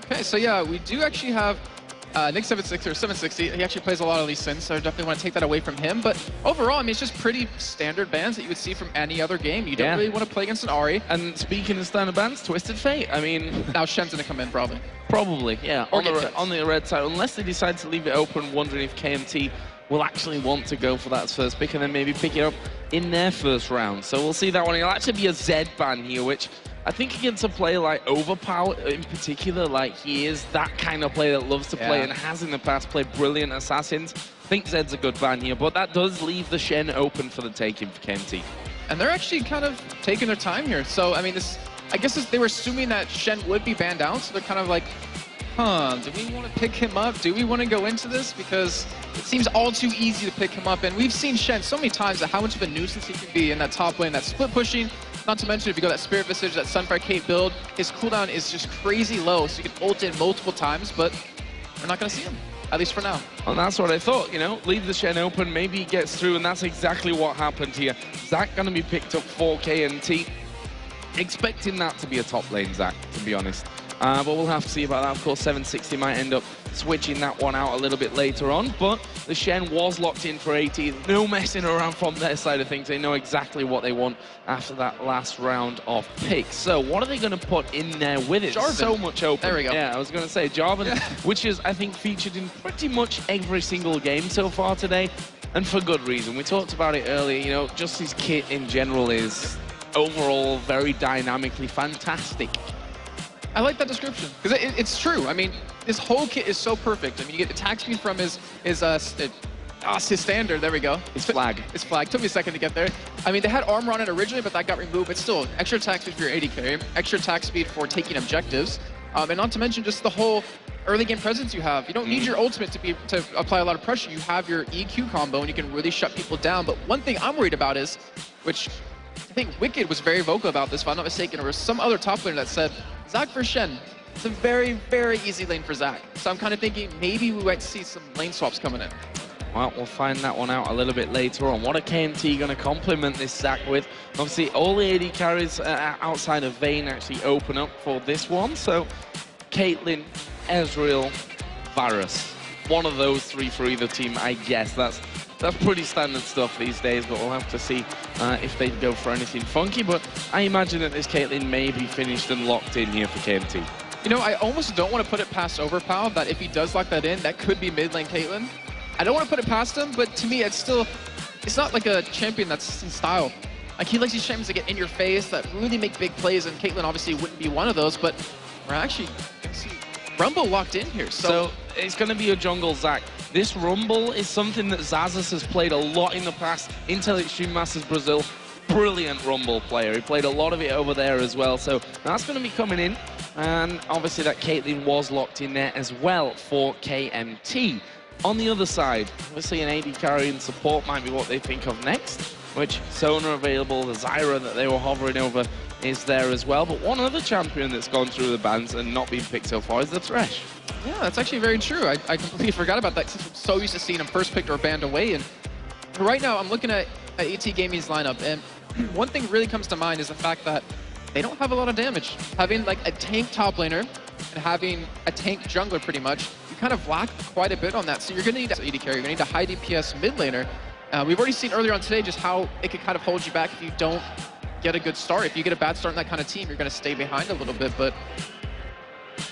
Okay, so yeah, we do actually have Nick 760 or 760. He actually plays a lot of Lee Sin, so I definitely want to take that away from him. But overall, I mean, it's just pretty standard bans that you would see from any other game. You don't really want to play against an Ahri. And speaking of standard bans, Twisted Fate. I mean, now Shen's going to come in probably. Probably, yeah. Or on the red side, unless they decide to leave it open, wondering if KMT will actually want to go for that first pick and then maybe pick it up in their first round. So we'll see that one. It'll actually be a Z ban here, which I think against a player like Overpower in particular, like he is that kind of player that loves to play and has in the past played brilliant assassins. I think Zed's a good ban here, but that does leave the Shen open for the taking for KMT. And they're actually kind of taking their time here. So, I mean, I guess they were assuming that Shen would be banned out, so they're kind of like, do we want to pick him up? Do we want to go into this? Because it seems all too easy to pick him up. And we've seen Shen so many times that how much of a nuisance he can be in that top lane, that split pushing. Not to mention, if you go that Spirit Visage, that Sunfire Kate build, his cooldown is just crazy low, so you can ult in multiple times, but we're not going to see him, at least for now. Well, that's what I thought, you know, leave the Shen open, maybe he gets through, and that's exactly what happened here. Zach going to be picked up for KMT. Expecting that to be a top lane, Zach, to be honest. But we'll have to see about that. Of course, 760 might end up switching that one out a little bit later on, but the Shen was locked in for 80. No messing around from their side of things. They know exactly what they want after that last round of picks. So what are they going to put in there with it? Jarvan. So much open. There we go. Yeah, I was going to say Jarvan, which is, I think, featured in pretty much every single game so far today, and for good reason. We talked about it earlier, you know, just his kit in general is overall very dynamically fantastic. I like that description, because it's true. I mean, this whole kit is so perfect. I mean, you get attack speed from his standard, there we go. His flag. His flag. Took me a second to get there. I mean, they had armor on it originally, but that got removed. But still, extra attack speed for your AD carry, extra attack speed for taking objectives, and not to mention just the whole early game presence you have. You don't need your ultimate to apply a lot of pressure. You have your EQ combo, and you can really shut people down. But one thing I'm worried about is, which I think Wicked was very vocal about this, if I'm not mistaken, or was some other top laner that said, Zach for Shen, it's a very, very easy lane for Zach. So I'm kind of thinking maybe we might see some lane swaps coming in. Well, we'll find that one out a little bit later on. What are KMT going to complement this Zach with? Obviously, all the AD carries outside of Vayne actually open up for this one. So, Caitlyn, Ezreal, Varus. One of those three for either team, I guess. That's pretty standard stuff these days, but we'll have to see if they go for anything funky. But I imagine that this Caitlyn may be finished and locked in here for KMT. You know, I almost don't want to put it past Overpower, that if he does lock that in, that could be mid lane Caitlyn. I don't want to put it past him, but to me, it's not like a champion that's in style. Like, he likes these champions that get in your face, that really make big plays, and Caitlyn obviously wouldn't be one of those, but we're actually going to see Rumble locked in here. So it's going to be a jungle Zach. This Rumble is something that Zazas has played a lot in the past. Intel Extreme Masters Brazil, brilliant Rumble player. He played a lot of it over there as well. So that's going to be coming in. And obviously that Caitlyn was locked in there as well for KMT. On the other side, obviously an AD carry and support might be what they think of next, which Sona available, the Zyra that they were hovering over is there as well. But one other champion that's gone through the bans and not been picked so far is the Thresh. Yeah, that's actually very true. I completely forgot about that since we're so used to seeing him first picked or banned away. And right now, I'm looking at AT Gaming's lineup, and one thing really comes to mind is the fact that they don't have a lot of damage. Having like a tank top laner and having a tank jungler pretty much, you kind of lack quite a bit on that. So you're going to need an AD carry, you're going to need a high DPS mid laner. We've already seen earlier on today just how it could kind of hold you back if you don't get a good start. If you get a bad start in that kind of team, you're going to stay behind a little bit, but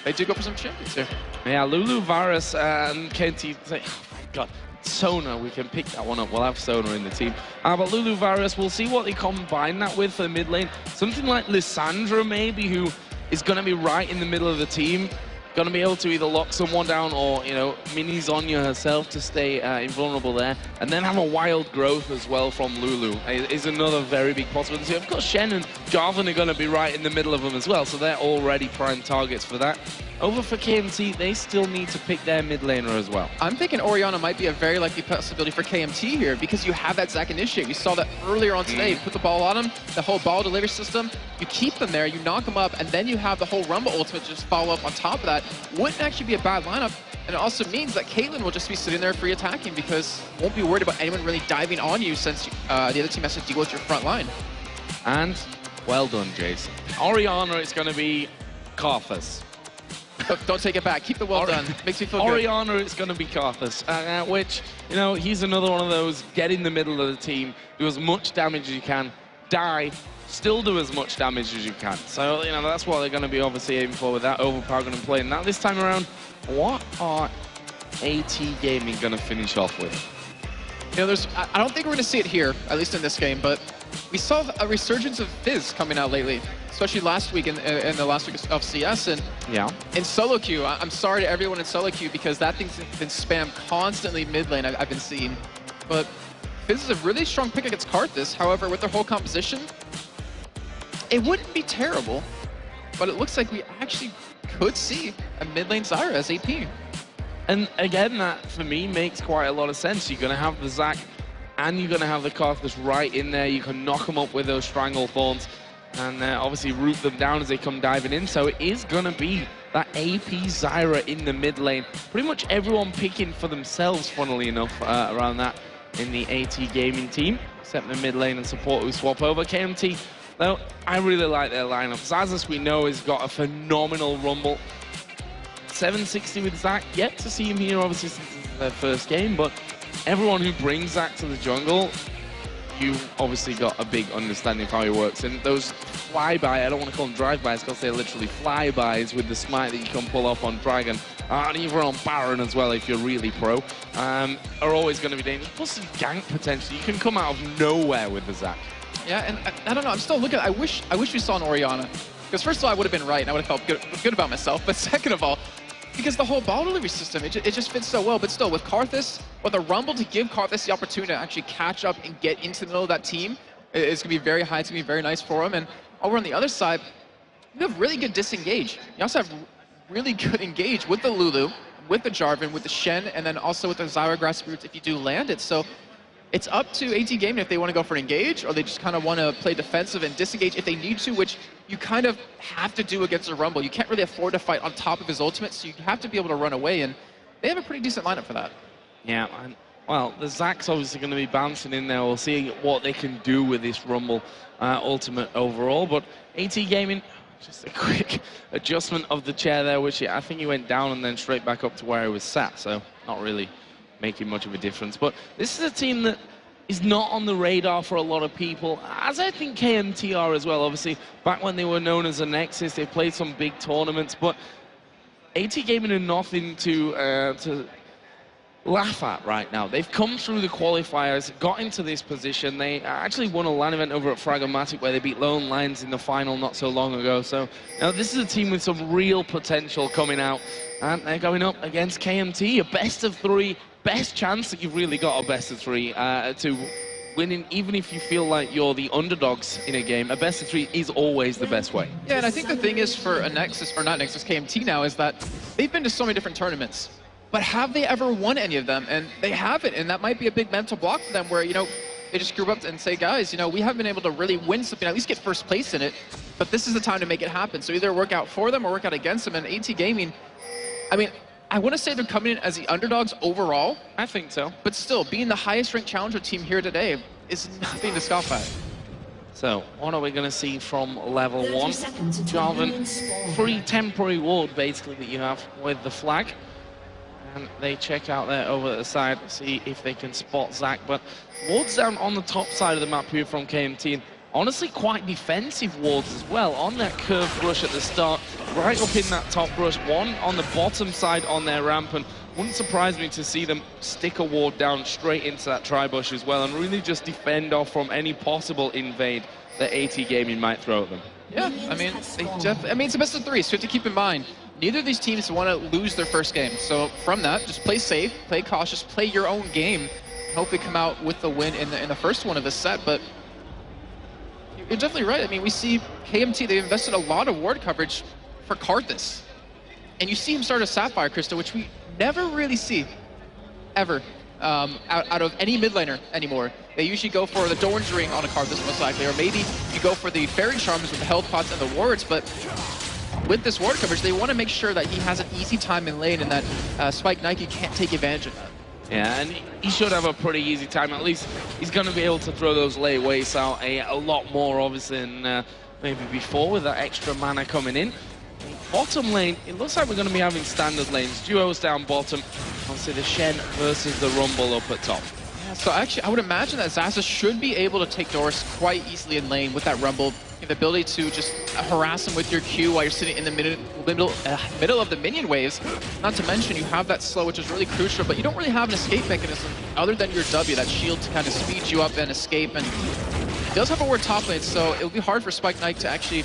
they do go for some champions here. Yeah, Lulu, Varus, and KMT, oh my god, Sona, we can pick that one up. We'll have Sona in the team. But Lulu, Varus, we'll see what they combine that with for the mid lane. Something like Lissandra maybe, who is going to be right in the middle of the team. Going to be able to either lock someone down or, you know, mini Zonya herself to stay invulnerable there. And then have a wild growth as well from Lulu is another very big possibility. Of course, Shen and Jarvan are going to be right in the middle of them as well, so they're already prime targets for that. Over for KMT, they still need to pick their mid laner as well. I'm thinking Orianna might be a very likely possibility for KMT here because you have that Zac initiate. You saw that earlier on today. You put the ball on him, the whole ball delivery system, you keep them there, you knock them up, and then you have the whole Rumble ultimate just follow up on top of that. Wouldn't actually be a bad lineup, and it also means that Caitlyn will just be sitting there free attacking because won't be worried about anyone really diving on you since the other team has to deal with your front line. And well done, Jason. Orianna is going to be Karthus. Don't take it back. Keep the well done. Makes me feel good. Oriana, it's going to be Karthus, which, you know, he's another one of those, get in the middle of the team, do as much damage as you can, die, still do as much damage as you can. So, you know, that's what they're going to be obviously aiming for with that overpower going to play. Now, this time around, what are AT Gaming going to finish off with? You know, I don't think we're going to see it here, at least in this game, but we saw a resurgence of Fizz coming out lately, especially last week in the last week of CS. And yeah, in solo queue, I'm sorry to everyone in solo queue because that thing's been spammed constantly mid lane, I've been seeing. But Fizz is a really strong pick against Karthus. However, with their whole composition, it wouldn't be terrible, but it looks like we actually could see a mid lane Zyra as AP. And again, that for me makes quite a lot of sense. You're going to have the Zac and you're going to have the Karthus right in there. You can knock them up with those Strangle Thorns and obviously root them down as they come diving in. So it is going to be that AP Zyra in the mid lane. Pretty much everyone picking for themselves, funnily enough, around that in the AT Gaming team, except the mid lane and support who swap over. KMT, though, I really like their lineup. Xaxus, we know, has got a phenomenal Rumble. 760 with Zac, yet to see him here, obviously, since it's their first game, but everyone who brings Zac to the jungle, you've obviously got a big understanding of how he works. And those flyby, I don't want to call them drive-bys, because they're literally flybys with the smite that you can pull off on Dragon, and even on Baron as well, if you're really pro, are always going to be dangerous. Plus, gank potential. You can come out of nowhere with the Zac. Yeah, and I don't know, I'm still looking, I wish we saw an Oriana. Because first of all, I would have been right, and I would have felt good about myself. But second of all, because the whole ball delivery system, it just fits so well. But still, with Karthus, with a Rumble to give Karthus the opportunity to actually catch up and get into the middle of that team, it's going to be very high. It's going to be very nice for him. And over on the other side, you have really good disengage. You also have really good engage with the Lulu, with the Jarvan, with the Shen, and then also with the Zyra Grass Roots if you do land it. So it's up to AT Gaming if they want to go for an engage, or they just kind of want to play defensive and disengage if they need to, which you kind of have to do against a Rumble. You can't really afford to fight on top of his ultimate, so you have to be able to run away, and they have a pretty decent lineup for that. Yeah, and, well, the Zac's obviously going to be bouncing in there. We'll see what they can do with this Rumble ultimate overall, but AT Gaming, just a quick adjustment of the chair there, which I think he went down and then straight back up to where he was sat, so not really making much of a difference. But this is a team that is not on the radar for a lot of people, as I think KMT are as well. Obviously, back when they were known as a Nexus, they played some big tournaments, but AT Gaming are nothing to laugh at right now. They've come through the qualifiers, got into this position. They actually won a LAN event over at Fragomatic where they beat Lone Lions in the final not so long ago. So now this is a team with some real potential coming out, and they're going up against KMT, a best of three. Best chance that you've really got a best of three to winning, even if you feel like you're the underdogs in a game. A best of three is always the best way. Yeah, and I think the thing is for a Nexus, or not Nexus, KMT now, is that they've been to so many different tournaments, but have they ever won any of them? And they haven't, and that might be a big mental block for them where, you know, they just group up and say, guys, you know, we haven't been able to really win something, at least get first place in it, but this is the time to make it happen. So either work out for them or work out against them. And AT Gaming, I mean, I want to say they're coming in as the underdogs overall. I think so. But still, being the highest ranked challenger team here today is nothing to scoff at. So, what are we going to see from level 1? Jarvan, free temporary ward, basically, that you have with the flag. And they check out there over at the side, see if they can spot Zac. But wards down on the top side of the map here from KMT. And honestly, quite defensive wards as well. On that curved rush at the start, right up in that top rush. One on the bottom side on their ramp. And wouldn't surprise me to see them stick a ward down straight into that tri-bush as well and really just defend off from any possible invade that AT Gaming might throw at them. Yeah, I mean, it's a best of three, so you have to keep in mind, neither of these teams want to lose their first game. So from that, just play safe, play cautious, play your own game, and hopefully come out with the win in the first one of this set. But you're definitely right. I mean, we see KMT, they've invested a lot of ward coverage for Karthus. And you see him start a Sapphire Crystal, which we never really see, ever, out of any mid laner anymore. They usually go for the Dorn's Ring on a Karthus most likely, or maybe you go for the Fairy Charms with the health pots and the wards, but with this ward coverage, they want to make sure that he has an easy time in lane and that Spike Nike can't take advantage of that. Yeah, and he should have a pretty easy time. At least he's going to be able to throw those late waves out a lot more, obviously, than maybe before with that extra mana coming in. Bottom lane, it looks like we're going to be having standard lanes. Duos down bottom. Obviously the Shen versus the Rumble up at top. Yeah, so actually, I would imagine that Zaza should be able to take Doris quite easily in lane with that Rumble. You have the ability to just harass him with your Q while you're sitting in the middle of the minion waves. Not to mention, you have that slow, which is really crucial, but you don't really have an escape mechanism other than your W, that shield to kind of speed you up and escape. And he does have a ward top lane, so it'll be hard for Spike Knight to actually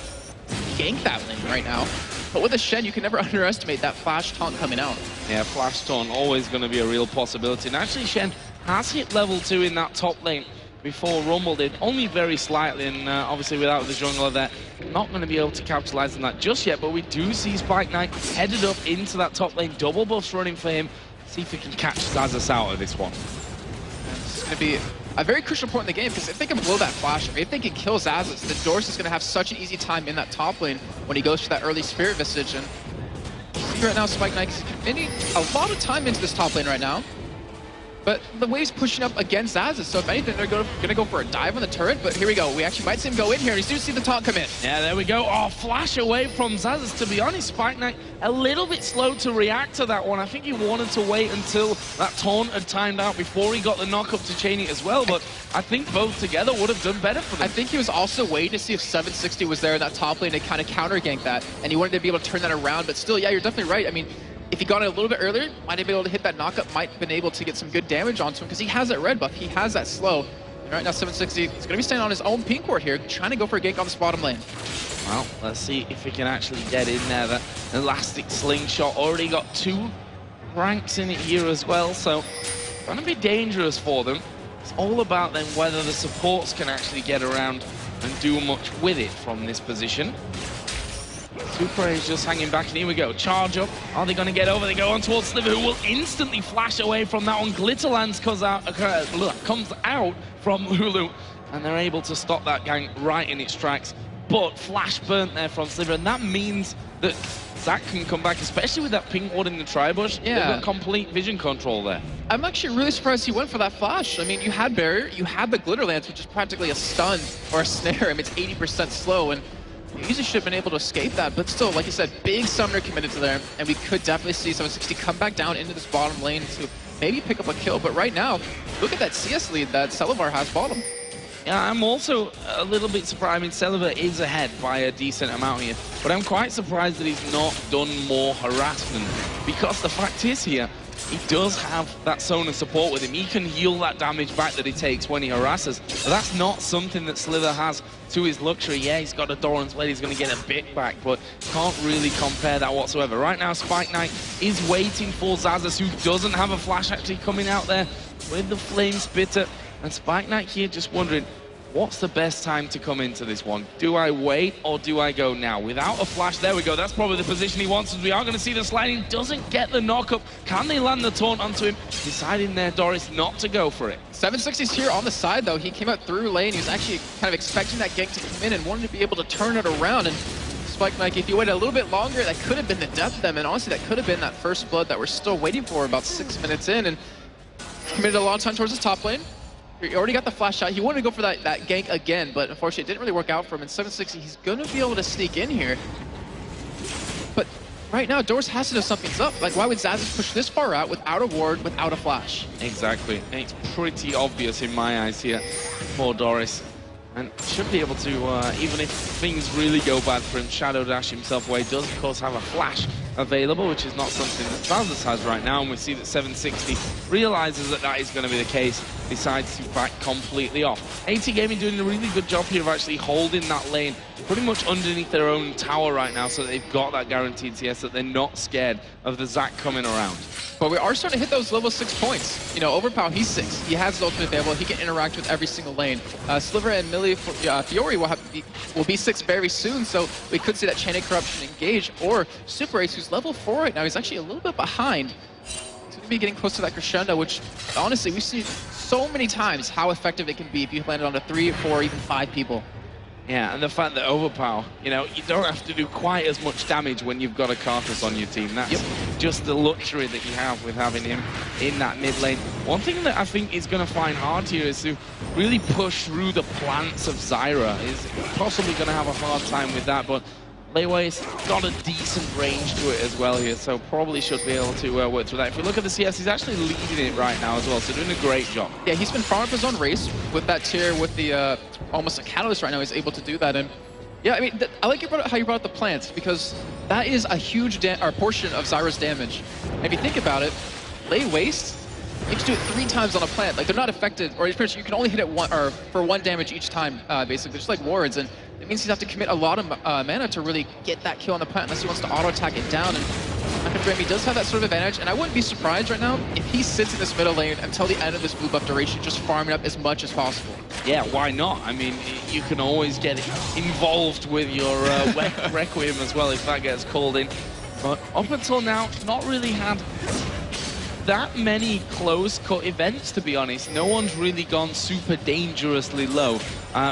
gank that lane right now. But with a Shen, you can never underestimate that flash taunt coming out. Yeah, flash taunt always going to be a real possibility. And actually, Shen has hit level 2 in that top lane before Rumble did, only very slightly, and obviously without the jungler there, not going to be able to capitalize on that just yet, but we do see Spike Knight headed up into that top lane, double buffs running for him. See if he can catch Zazas out of this one. It's going to be a very crucial point in the game, because if they can blow that flash, if they can kill Zazas, then Doris is going to have such an easy time in that top lane when he goes for that early Spirit Visage. And right now, Spike Knight is committing a lot of time into this top lane right now. But the wave's pushing up against Zazas, so if anything, they're going to go for a dive on the turret. But here we go. We actually might see him go in here, and you do see the taunt come in. Yeah, there we go. Oh, flash away from Zazas. To be honest, Spike Knight a little bit slow to react to that one. I think he wanted to wait until that taunt had timed out before he got the knock up to chain it as well. But I think both together would have done better for them. I think he was also waiting to see if 760 was there in that top lane to kind of counter gank that, and he wanted to be able to turn that around. But still, yeah, you're definitely right. I mean, if he got it a little bit earlier, might have been able to hit that knockup, might have been able to get some good damage onto him, because he has that red buff, he has that slow. And right now, 760 is going to be staying on his own pink ward here, trying to go for a gank on this bottom lane. Well, let's see if he can actually get in there. That elastic slingshot already got 2 ranks in it here as well, so going to be dangerous for them. It's all about then whether the supports can actually get around and do much with it from this position. Super is just hanging back, and here we go. Charge up. Are they going to get over? They go on towards Sliver, who will instantly flash away from that one. Glitterlands comes out from Lulu, and they're able to stop that gang right in its tracks. But flash burnt there from Sliver, and that means that Zach can come back, especially with that pink ward in the tri-bush. Yeah. They've got complete vision control there. I'm actually really surprised he went for that flash. I mean, you had Barrier, you had the Glitterlands, which is practically a stun or a snare. I mean, it's 80% slow, and you easily should have been able to escape that, but still, like you said, big summoner committed to there, and we could definitely see 760 come back down into this bottom lane to maybe pick up a kill. But right now, look at that CS lead that Celavar has bottom. Yeah, I'm also a little bit surprised. I mean, Celavar is ahead by a decent amount here, but I'm quite surprised that he's not done more harassment, because the fact is here, he does have that Sona support with him. He can heal that damage back that he takes when he harasses. But that's not something that Slither has to his luxury. Yeah, he's got a Doran's Blade, he's going to get a bit back, but can't really compare that whatsoever. Right now, Spike Knight is waiting for Zazas, who doesn't have a flash actually coming out there with the Flame Spitter. And Spike Knight here just wondering, what's the best time to come into this one? Do I wait or do I go now? Without a flash, there we go. That's probably the position he wants, as we are going to see the sliding. Doesn't get the knock-up. Can they land the taunt onto him? Deciding there, Doris, not to go for it. 760's here on the side, though. He came out through lane. He was actually kind of expecting that gank to come in and wanted to be able to turn it around. And Spike Knight, if you waited a little bit longer, that could have been the death of them. And honestly, that could have been that first blood that we're still waiting for about 6 minutes in. And committed a lot of time towards his top lane. He already got the flash shot. He wanted to go for that gank again, but unfortunately it didn't really work out for him. And 760, he's going to be able to sneak in here. But right now, Doris has to know something's up. Like, why would Zazas push this far out without a ward, without a flash? Exactly. And it's pretty obvious in my eyes here for Doris. And should be able to, even if things really go bad for him, Shadow Dash himself away. Does, of course, have a flash available, which is not something that Zazas has right now. And we see that 760 realizes that that is going to be the case, decides to back completely off. AT Gaming doing a really good job here of actually holding that lane pretty much underneath their own tower right now, so that they've got that guaranteed CS, that they're not scared of the Zac coming around. But we are starting to hit those level 6 points. You know, Overpower, he's 6. He has his ultimate available. He can interact with every single lane. Sliver and Millie Fiori will be 6 very soon, so we could see that Chain of Corruption engage. Or Super Ace, who's level 4 right now, he's actually a little bit behind. He's going to be getting close to that crescendo, which honestly, we've seen so many times how effective it can be if you landed on 3, 4, even 5 people. Yeah, and the fact that Overpower, you know, you don't have to do quite as much damage when you've got a Karthus on your team. That's just the luxury that you have with having him in that mid lane. One thing that I think is going to find hard here is to really push through the plants of Zyra. Is possibly going to have a hard time with that, but Leiway's got a decent range to it as well here, so probably should be able to work through that. If you look at the CS, he's actually leading it right now as well, so doing a great job. Yeah, he's been farming up his own race with that tier, with the almost a catalyst right now. He's able to do that, and yeah, I mean, I like how you brought up the plants, because that is a huge portion of Zyra's damage. And if you think about it, Lei Waste, you just do it 3 times on a plant. Like, they're not affected, or you can only hit it for 1 damage each time, basically, just like wards. And it means he'd have to commit a lot of mana to really get that kill on the plant, unless he wants to auto-attack it down. And He does have that sort of advantage, and I wouldn't be surprised right now if he sits in this middle lane until the end of this blue buff duration, just farming up as much as possible. Yeah, why not? I mean, you can always get involved with your Requiem as well if that gets called in. But up until now, not really had that many close-cut events, to be honest. No one's really gone super dangerously low,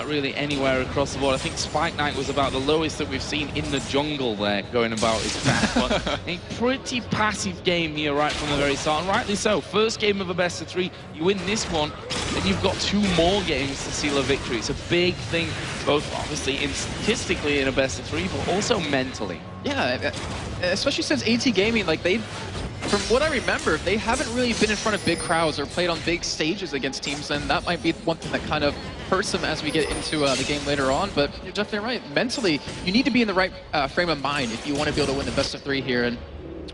really anywhere across the board. I think Spike Knight was about the lowest that we've seen in the jungle there, going about his path. But a pretty passive game here right from the very start, and rightly so. First game of a best-of-3, you win this one, then you've got 2 more games to seal a victory. It's a big thing, both obviously statistically in a best-of-3, but also mentally. Yeah, especially since AT Gaming, like from what I remember, they haven't really been in front of big crowds or played on big stages against teams, and that might be one thing that kind of hurts them as we get into the game later on. But you're definitely right. Mentally, you need to be in the right frame of mind if you want to be able to win the best-of-3 here. And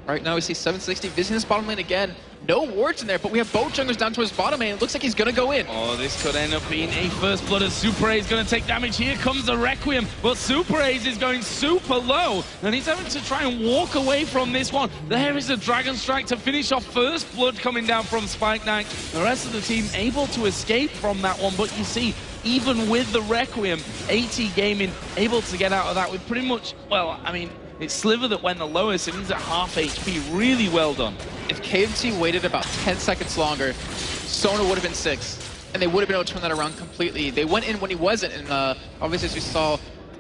right now we see 760 visiting this bottom lane again. No wards in there, but we have both junglers down towards bottom lane. It looks like he's going to go in. Oh, this could end up being a first blood as Super A is going to take damage. Here comes the Requiem, but Super A's is going super low, and he's having to try and walk away from this one. There is a Dragon Strike to finish off first blood coming down from Spike Knight. The rest of the team able to escape from that one, but you see, even with the Requiem, AT Gaming able to get out of that with pretty much, well, I mean, it's Sliver that went the lowest, and he's at half HP. Really well done. If KMT waited about 10 seconds longer, Sona would have been 6, and they would have been able to turn that around completely. They went in when he wasn't, and obviously, as we saw,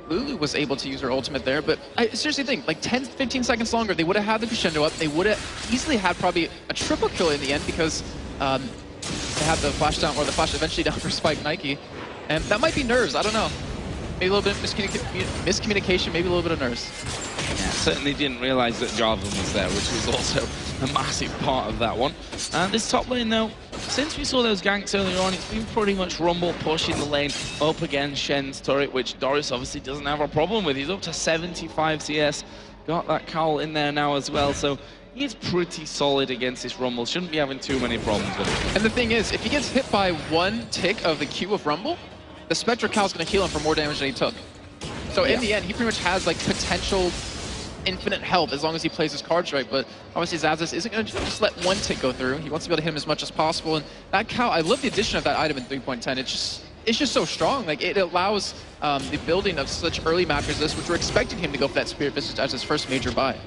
Lulu was able to use her ultimate there, but I seriously think, like 10, 15 seconds longer, they would have had the crescendo up. They would have easily had probably a triple kill in the end, because they had the flash down, or the flash eventually down for Spike Nike, and that might be nerves, I don't know. Maybe a little bit of miscommunication, maybe a little bit of nerves. Yeah, certainly didn't realize that Jarvan was there, which was also a massive part of that one. And this top lane, though, since we saw those ganks earlier on, it's been pretty much Rumble pushing the lane up against Shen's turret, which Doris obviously doesn't have a problem with. He's up to 75 CS, got that cowl in there now as well, so he's pretty solid against this Rumble. Shouldn't be having too many problems with it. And the thing is, if he gets hit by 1 tick of the Q of Rumble, the Spectre Cow's going to heal him for more damage than he took. So in the end, he pretty much has like potential infinite health as long as he plays his cards right, but obviously Xaxis isn't going to just let 1 tick go through. He wants to be able to hit him as much as possible, and that cow, I love the addition of that item in 3.10. It's just so strong. Like, it allows the building of such early maps as this, which we're expecting him to go for that Spirit Visage as his first major buy.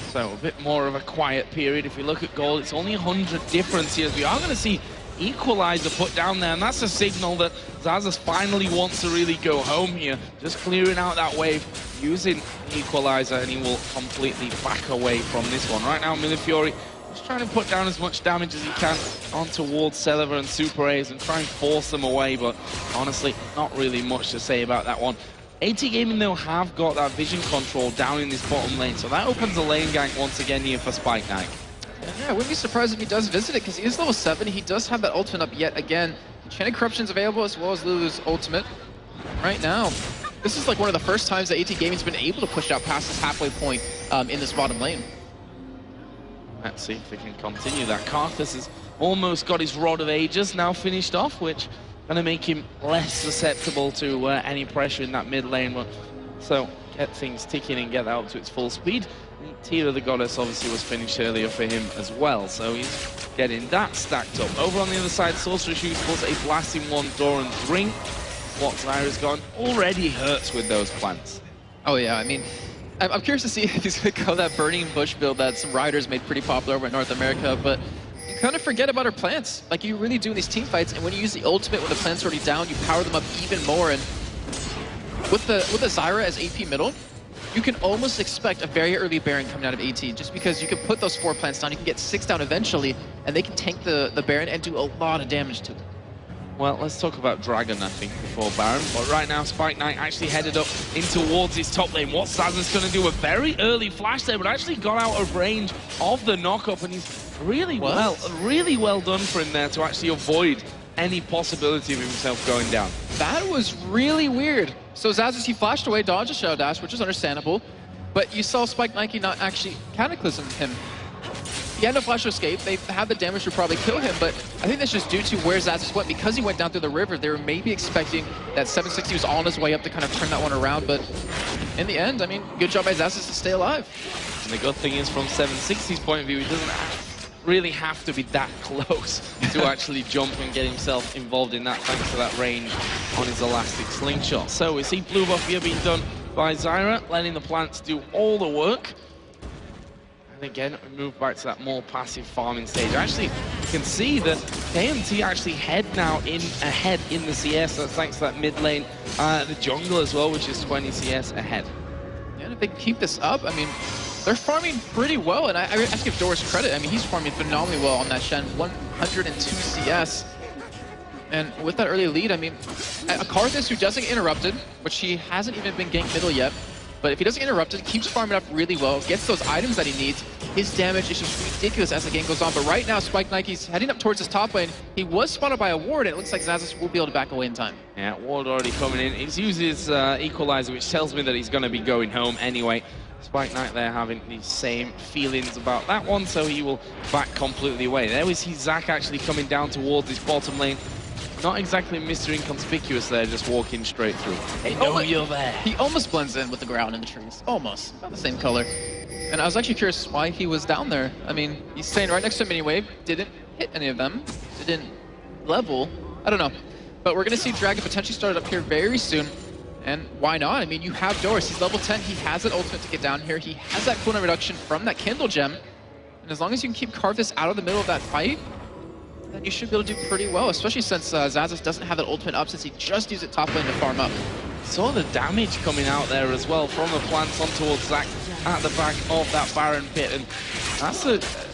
So a bit more of a quiet period. If we look at gold, it's only 100 difference here. We are going to see Equalizer put down there, and that's a signal that Xaxis finally wants to really go home here. Just clearing out that wave, using Equalizer, and he will completely back away from this one. Right now, Millefiori just trying to put down as much damage as he can on towards Celeber and Super A's and try and force them away, but honestly, not really much to say about that one. AT Gaming, though, have got that vision control down in this bottom lane, so that opens a lane gank once again here for Spike Knight. Yeah, I wouldn't be surprised if he does visit it, because he is level 7. He does have that ultimate up yet again. Enchanted Corruption's available, as well as Lulu's ultimate. Right now, this is like one of the first times that AT Gaming's been able to push out past this halfway point in this bottom lane. Let's see if we can continue that. Karthus has almost got his Rod of Ages now finished off, which going to make him less susceptible to any pressure in that mid lane. So get things ticking and get that up to its full speed. Tear of the Goddess obviously was finished earlier for him as well, so he's getting that stacked up. Over on the other side, Sorcerer Shoes pulls a blasting one, Doran's Ring. What Zyra's gone already hurts with those plants. Oh yeah, I mean, I'm curious to see if he's going to go that Burning Bush build that some riders made pretty popular over in North America, but you kind of forget about her plants. Like, you really do in these team fights, and when you use the ultimate when the plant's already down, you power them up even more, and with the Zyra as AP middle, you can almost expect a very early Baron coming out of AT, just because you can put those 4 plants down, you can get 6 down eventually, and they can tank the Baron and do a lot of damage to it. Well, let's talk about Dragon, I think, before Baron. But right now, Spike Knight actually headed up in towards his top lane. What's Zazas going to do? A very early flash there, but actually got out of range of the knock-up, and he's really well done for him there to actually avoid any possibility of himself going down. That was really weird. So Zazas, he flashed away, dodged a Shadow Dash, which is understandable, but you saw Spike Nike not actually Cataclysm him. He had no flash or escape. They had the damage to probably kill him, but I think that's just due to where Zazas went. Because he went down through the river, they were maybe expecting that 760 was on his way up to kind of turn that one around, but in the end, I mean, good job by Zazas to stay alive. And the good thing is, from 760's point of view, he doesn't really have to be that close to actually jump and get himself involved in that, thanks to that range on his elastic slingshot. So we see blue buff here being done by Zyra, letting the plants do all the work. And again, we move back to that more passive farming stage. Actually, you can see that KMT actually ahead in the CS. That's thanks to that mid lane, the jungle as well, which is 20 CS ahead. Yeah, and if they keep this up, I mean, they're farming pretty well, and I have to give Doris credit. I mean, he's farming phenomenally well on that Shen, 102 CS. And with that early lead, I mean, a Karthus who doesn't get interrupted, which he hasn't even been ganked middle yet, but if he doesn't get interrupted, keeps farming up really well, gets those items that he needs, his damage is just ridiculous as the game goes on. But right now, Spike Nike's heading up towards his top lane. He was spotted by a ward, and it looks like Zazas will be able to back away in time. Yeah, ward already coming in. He's used his equalizer, which tells me that he's going to be going home anyway. Spike Knight there having the same feelings about that one, so he will back completely away. There we see Zac actually coming down towards his bottom lane. Not exactly Mr. Inconspicuous there, just walking straight through. They know you're there. He almost blends in with the ground and the trees. Almost. About the same color. And I was actually curious why he was down there. I mean, he's staying right next to a mini-wave, didn't hit any of them, didn't level. I don't know. But we're going to see Dragon potentially start up here very soon. And why not? I mean, you have Doris. He's level 10. He has an ultimate to get down here. He has that cooldown reduction from that Kindle gem. And as long as you can keep Karthus out of the middle of that fight, then you should be able to do pretty well, especially since Zazas doesn't have that ultimate up, since he just used it top lane to farm up. Saw the damage coming out there as well from the plants on towards Zac at the back of that Baron pit, and that's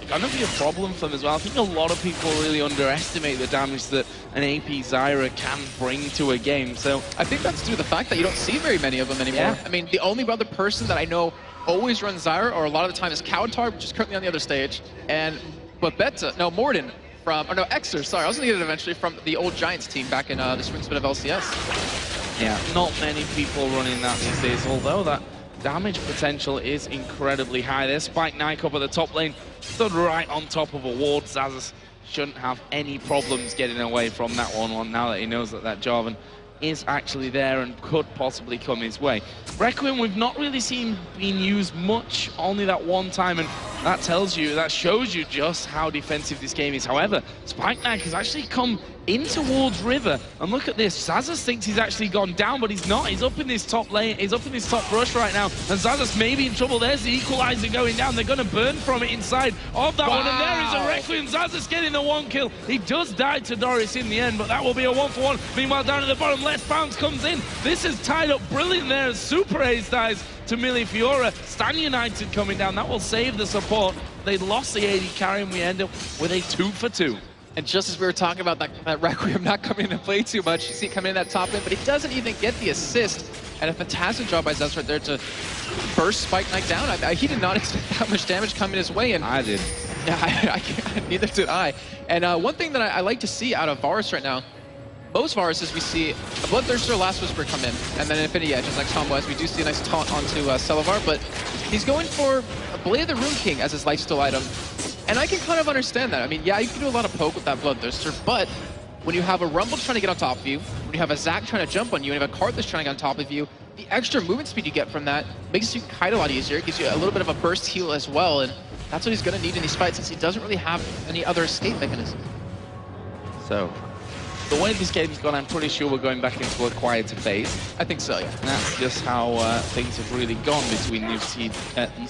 gonna be a problem for them as well. I think a lot of people really underestimate the damage that an AP Zyra can bring to a game. So I think that's due to the fact that you don't see very many of them anymore. Yeah. I mean, the only other person that I know always runs Zyra, or a lot of the time, is Kowtar, which is currently on the other stage, and Morden. Exer, sorry, I was going to get it eventually from the old Giants team back in the spring split of LCS. Yeah, not many people running that these days, although that damage potential is incredibly high. There's Spike Nike up at the top lane, stood right on top of a ward. Zazas shouldn't have any problems getting away from that 1-1 now that he knows that that Jarvan is actually there and could possibly come his way. Requiem, we've not really seen being used much, only that one time, and that shows you just how defensive this game is. However, Spike Knight has actually come in towards River, and look at this. Zazas thinks he's actually gone down, but he's not. He's up in this top lane, he's up in this top rush right now, and Zazas may be in trouble. There's the equalizer going down. They're going to burn from it inside of that one, and there is a Requiem. Zazas getting the 1 kill. He does die to Doris in the end, but that will be a 1-for-1. Meanwhile, down at the bottom, Les Bounce comes in. This is tied up brilliant there as Super Ace dies to Millie Fiora. Stan United coming down. That will save the support. They lost the AD carry, and we end up with a 2-for-2. And just as we were talking about that Requiem not coming into play too much, you see it coming in that top lane, but he doesn't even get the assist. And a fantastic job by Zez right there to burst Spike Knight down. He did not expect that much damage coming his way. And I did. Yeah, neither did I. And one thing that I like to see out of Varus right now, most Varuses we see a Bloodthirster, Last Whisper come in, and then Infinity Edge is like combo as we do see a nice taunt onto Celavar, but he's going for a Blade of the Rune King as his lifesteal item. And I can kind of understand that. I mean, yeah, you can do a lot of poke with that Bloodthirster, but when you have a Rumble trying to get on top of you, when you have a Zac trying to jump on you, and you have a Karthus trying to get on top of you, the extra movement speed you get from that makes you kite a lot easier. It gives you a little bit of a burst heal as well, and that's what he's going to need in these fights since he doesn't really have any other escape mechanism. So, the way this game's gone, I'm pretty sure we're going back into a quieter phase. I think so, yeah. And that's just how things have really gone between these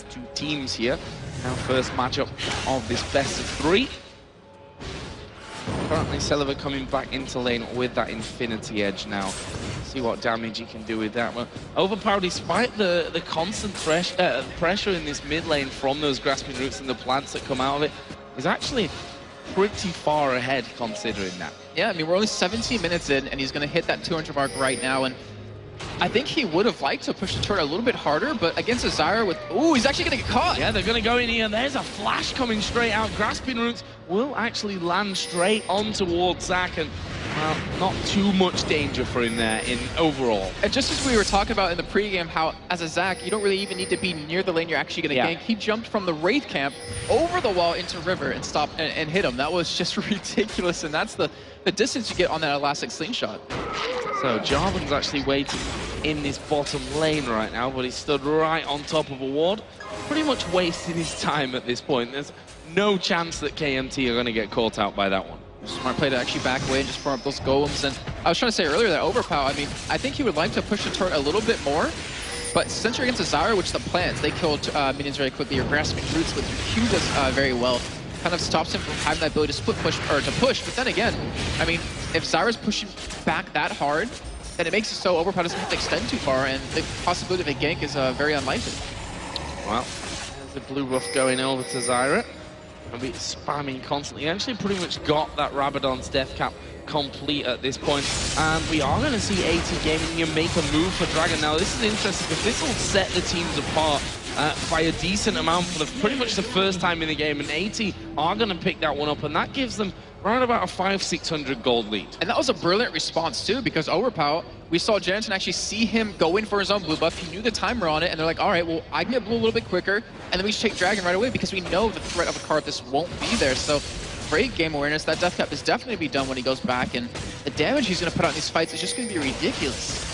two teams here. Now, first matchup of this best of 3. Currently, Celavar coming back into lane with that Infinity Edge now. See what damage he can do with that. Well, overpowered despite the constant pressure in this mid lane from those grasping roots and the plants that come out of it. Is actually pretty far ahead considering that. Yeah, I mean, we're only 17 minutes in, and he's going to hit that 200 mark right now. And I think he would have liked to push the turret a little bit harder, but against a Zyra with... Ooh, he's actually going to get caught. Yeah, they're going to go in here. There's a flash coming straight out. Grasping Roots will actually land straight on towards Zach, and well, not too much danger for him there in overall. And just as we were talking about in the pregame, how as a Zach, you don't really even need to be near the lane you're actually going to gank. He jumped from the Wraith camp over the wall into River and stopped and hit him. That was just ridiculous, and that's the distance you get on that elastic slingshot. So Jarvan's actually waiting in this bottom lane right now, but he stood right on top of a ward, pretty much wasting his time at this point. There's no chance that KMT are going to get caught out by that one. Smart play to actually back away and just farm up those golems. And I was trying to say earlier that Overpower, I mean, I think he would like to push the turret a little bit more, but since you're against a Zyra, which the plants, they killed minions very quickly. Your Grasping Roots with your Q does very well. Kind of stops him from having that ability to split push, or to push. But then again, I mean, if Zyra's pushing back that hard, then it makes it so Overpower doesn't have to extend too far, and the possibility of a gank is very unlikely. Well, there's the blue buff going over to Zyra. And be spamming constantly. Actually pretty much got that Rabadon's death cap complete at this point. And we are going to see AT Gaming make a move for Dragon. Now this is interesting because this will set the teams apart by a decent amount for pretty much the first time in the game. And AT are going to pick that one up, and that gives them around about a 500-600 gold lead. And that was a brilliant response too, because Overpower, we saw Jensen actually see him go in for his own blue buff. He knew the timer on it, and they're like, all right, well, I can get blue a little bit quicker, and then we just take Dragon right away because we know the threat of a Karthus won't be there. So great game awareness. That death cap is definitely be done when he goes back, and the damage he's going to put out in these fights is just going to be ridiculous.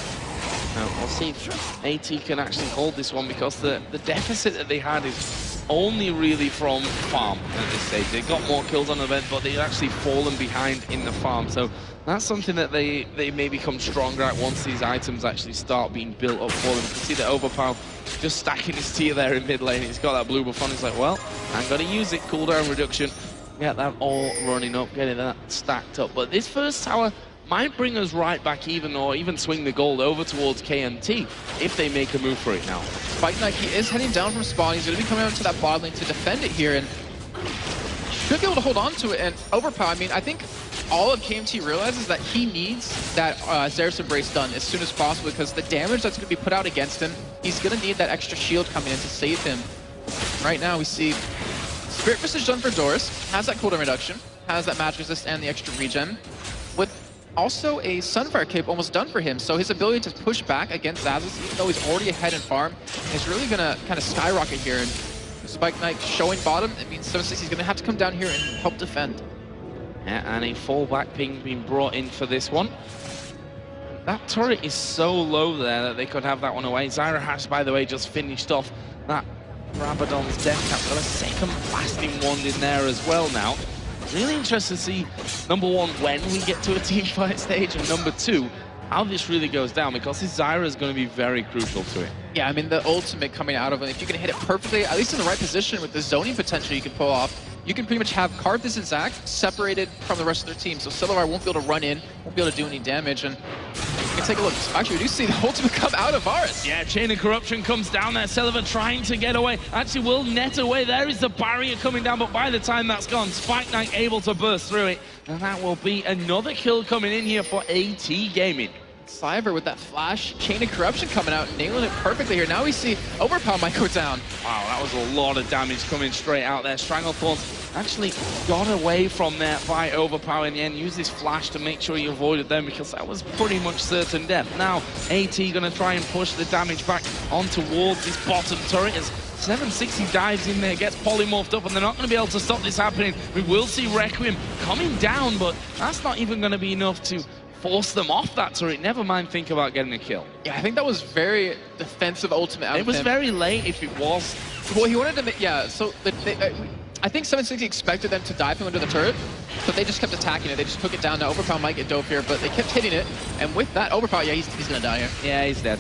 Now, we'll see if AT can actually hold this one, because the deficit that they had is only really from farm at this stage. They got more kills on the event, but they've actually fallen behind in the farm. So that's something that they may become stronger at once these items actually start being built up for them. You can see that Overpower just stacking his tier there in mid lane. He's got that blue buff on. He's like, well, I'm going to use it. Cooldown reduction. Get that all running up, getting that stacked up. But this first tower might bring us right back even, or even swing the gold over towards KMT if they make a move for it now. Fight Knight, he is heading down from spawn. He's going to be coming out to that bot lane to defend it here, and should be able to hold on to it. And Overpower, I mean, I think all of KMT realizes that he needs that Xerath's Embrace done as soon as possible, because the damage that's going to be put out against him, he's going to need that extra shield coming in to save him. Right now we see Spirit Visage done for Doris, has that cooldown reduction, has that match resist and the extra regen, with also a Sunfire Cape almost done for him, so his ability to push back against Xaxis, even though he's already ahead in farm, is really going to kind of skyrocket here. And Spike Knight showing bottom, it means 760 is going to have to come down here and help defend. Yeah, and a fallback ping being brought in for this one. That turret is so low there that they could have that one away. Zyra has, by the way, just finished off that Rabadon's death cap. Got a second blasting wand in there as well now. Really interested to see, number one, when we get to a team fight stage, and number two, how this really goes down, because this Zyra is going to be very crucial to it. Yeah, I mean, the ultimate coming out of it, if you can hit it perfectly, at least in the right position with the zoning potential you can pull off, you can pretty much have Karthus and Zach separated from the rest of their team. So Silverwire won't be able to run in, won't be able to do any damage. And you can take a look. Actually, we do see the ultimate come out of Varus. Yeah, Chain of Corruption comes down there. Silver trying to get away. Actually will net away. There is the barrier coming down, but by the time that's gone, Spike Knight able to burst through it. And that will be another kill coming in here for AT Gaming. Cyber with that flash, Chain of Corruption coming out, nailing it perfectly here. Now we see Overpower might go down. Wow, that was a lot of damage coming straight out there. Stranglethorns actually got away from that by Overpower in the end. Use this flash to make sure you avoided them, because that was pretty much certain death. Now, AT going to try and push the damage back on towards this bottom turret as 760 dives in there, gets polymorphed up, and they're not going to be able to stop this happening. We will see Requiem coming down, but that's not even going to be enough to force them off that turret, never mind think about getting a kill. Yeah, I think that was very defensive ultimate out of him. It was very late if it was. Well, he wanted to make, yeah, so I think 760 expected them to dive him under the turret, but they just kept attacking it. They just took it down. Now Overpower might get dove here, but they kept hitting it, and with that, Overpower, yeah, he's going to die here. Yeah, he's dead.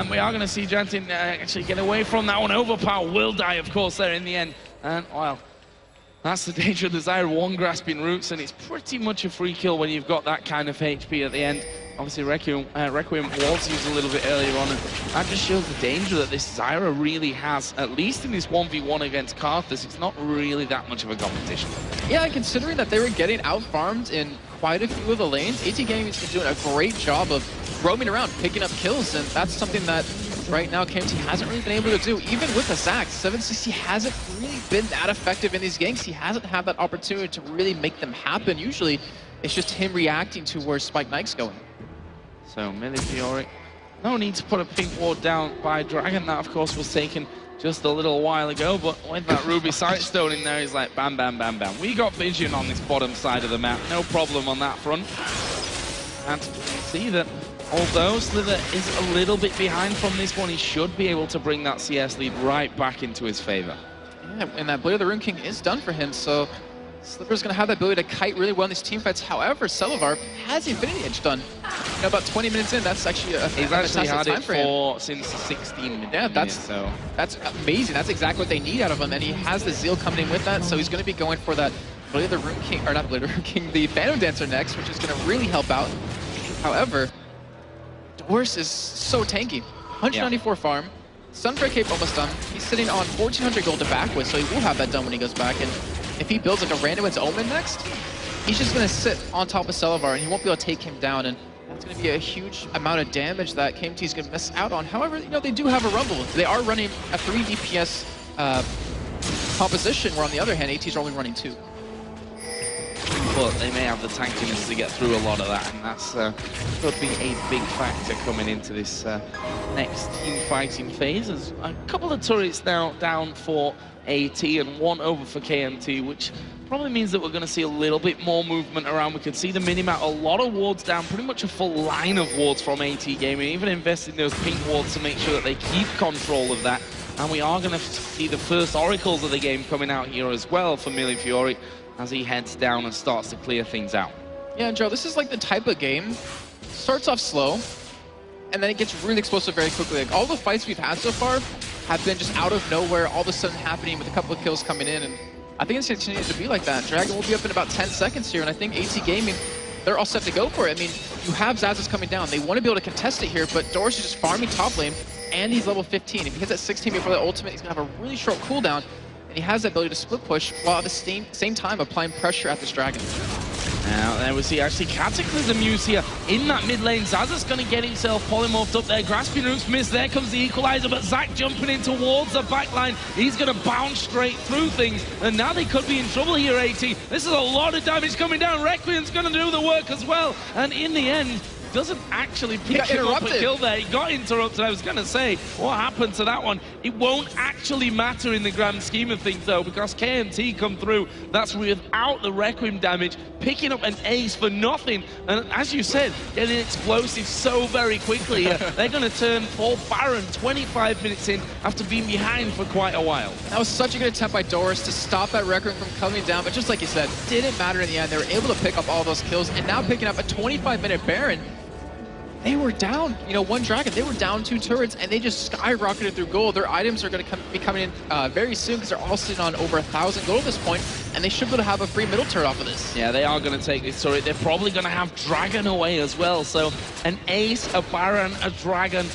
We are going to see Jantin actually get away from that one. Overpower will die, of course, there in the end. And, well, that's the danger of the Zyra. One Grasping Roots, and it's pretty much a free kill when you've got that kind of HP at the end. obviously Requiem was used a little bit earlier on, and that just shows the danger that this Zyra really has, at least in this 1v1 against Karthus. It's not really that much of a competition. Yeah, and considering that they were getting out-farmed in quite a few of the lanes, AT Gaming's been doing a great job of roaming around, picking up kills, and that's something that right now KMT hasn't really been able to do. Even with the Zac, 760 hasn't really been that effective in these ganks. He hasn't had that opportunity to really make them happen. Usually, it's just him reacting to where Spike Knight's going. So, Melifiori, no need to put a pink ward down by Dragon. That, of course, was taken just a little while ago, but with that Ruby Sightstone in there, he's like, bam, bam, bam, bam. We got vision on this bottom side of the map. No problem on that front. And see that although Slither is a little bit behind from this one, he should be able to bring that CS lead right back into his favor. Yeah, and that Blade of the Rune King is done for him, so Slither's going to have the ability to kite really well in these team fights. However, Selavar has the Infinity Edge done. You know, about 20 minutes in, that's actually a He's actually had time it for him. Since 16 minutes. Yeah, So that's amazing. That's exactly what they need out of him, and he has the Zeal coming in with that, so he's going to be going for that Blade of the Rune King, or not Blade of the Rune King, the Phantom Dancer next, which is going to really help out. However, Doris is so tanky. 194 farm. Sunbreak Cape almost done. He's sitting on 1,400 gold to back with, so he will have that done when he goes back. And if he builds like a Random's Omen next, he's just going to sit on top of Selavar and he won't be able to take him down. And that's going to be a huge amount of damage that KMT is going to miss out on. However, you know, they do have a Rumble. They are running a 3 DPS composition, where on the other hand, AT's are only running 2. But they may have the tankiness to get through a lot of that, and that's could be a big factor coming into this next team fighting phase. There's a couple of turrets now down for AT and one over for KMT, which probably means that we're going to see a little bit more movement around. We can see the minimap, a lot of wards down, pretty much a full line of wards from AT Gaming, even investing those pink wards to make sure that they keep control of that. And we are going to see the first oracles of the game coming out here as well for Melifiori, as he heads down and starts to clear things out. Yeah, and Joe, this is like the type of game, starts off slow, and then it gets really explosive very quickly. Like all the fights we've had so far have been just out of nowhere, all of a sudden happening with a couple of kills coming in, and I think it's continuing to be like that. Dragon will be up in about 10 seconds here, and I think AT Gaming, they're all set to go for it. I mean, you have Zazas coming down. They want to be able to contest it here, but Doris is just farming top lane, and he's level 15. If he hits at 16 before the ultimate, he's going to have a really short cooldown, and he has the ability to split push while at the same time applying pressure at this Dragon. Now, there we see actually Cataclysm use here in that mid lane. Zaza's going to get himself polymorphed up there. Grasping Roots miss. There comes the equalizer, but Zac jumping in towards the back line. He's going to bounce straight through things, and now they could be in trouble here, AT. This is a lot of damage coming down. Requiem's going to do the work as well, and in the end, doesn't actually pick him up a kill there. He got interrupted. I was going to say, what happened to that one? It won't actually matter in the grand scheme of things, though, because KMT come through. That's without the Requiem damage, picking up an ace for nothing. And as you said, getting explosive so very quickly. They're going to turn for Baron 25 minutes in after being behind for quite a while. That was such a good attempt by Doris to stop that Requiem from coming down, but just like you said, didn't matter in the end. They were able to pick up all those kills, and now picking up a 25-minute Baron. They were down, you know, one Dragon. They were down 2 turrets, and they just skyrocketed through gold. Their items are going to be coming in very soon because they're all sitting on over 1,000 gold at this point, and they should be able to have a free middle turret off of this. Yeah, they are going to take this turret. They're probably going to have Dragon away as well. So an ace, a Baron, a Dragon,